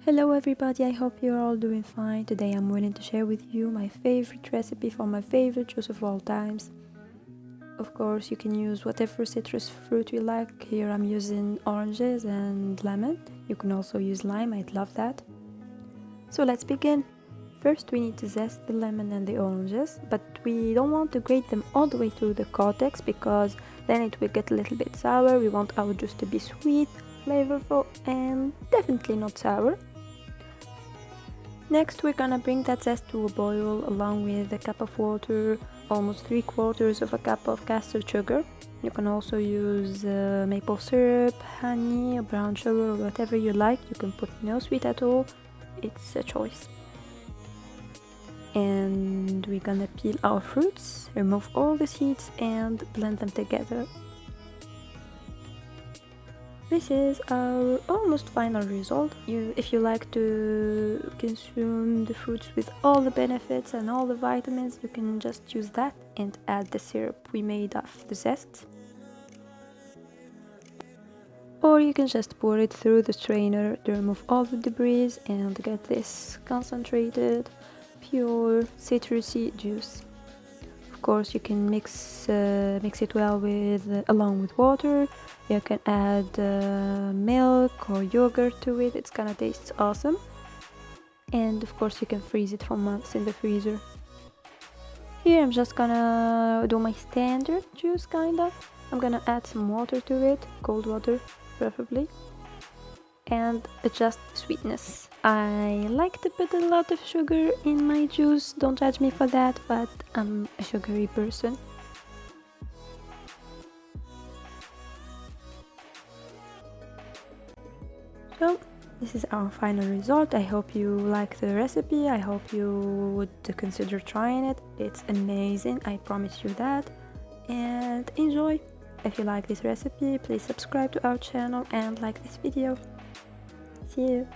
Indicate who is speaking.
Speaker 1: Hello everybody, I hope you're all doing fine. Today I'm willing to share with you my favorite recipe for my favorite juice of all times. Of course, you can use whatever citrus fruit you like. Here I'm using oranges and lemon. You can also use lime, I'd love that. So let's begin. First we need to zest the lemon and the oranges, but we don't want to grate them all the way through the cortex because then it will get a little bit sour. We want our juice to be sweet, flavorful, and definitely not sour. Next we're gonna bring that zest to a boil along with a cup of water, almost 3/4 of a cup of caster sugar. You can also use maple syrup, honey, or brown sugar, or whatever you like. You can put no sweet at all, it's a choice. And we're gonna peel our fruits, remove all the seeds and blend them together. This is our almost final result. If you like to consume the fruits with all the benefits and all the vitamins, you can just use that and add the syrup we made of the zest. Or you can just pour it through the strainer to remove all the debris and get this concentrated, pure, citrusy juice. Of course, you can mix it well along with water. You can add milk or yogurt to it. It's gonna taste awesome. And of course, you can freeze it for months in the freezer. Here, I'm just gonna do my standard juice, kinda. I'm gonna add some water to it, cold water, preferably, and adjust the sweetness. I like to put a lot of sugar in my juice, don't judge me for that, but I'm a sugary person. So this is our final result. I hope you like the recipe. I hope you would consider trying it. It's amazing, I promise you that. And enjoy. If you like this recipe, please subscribe to our channel and like this video. See you.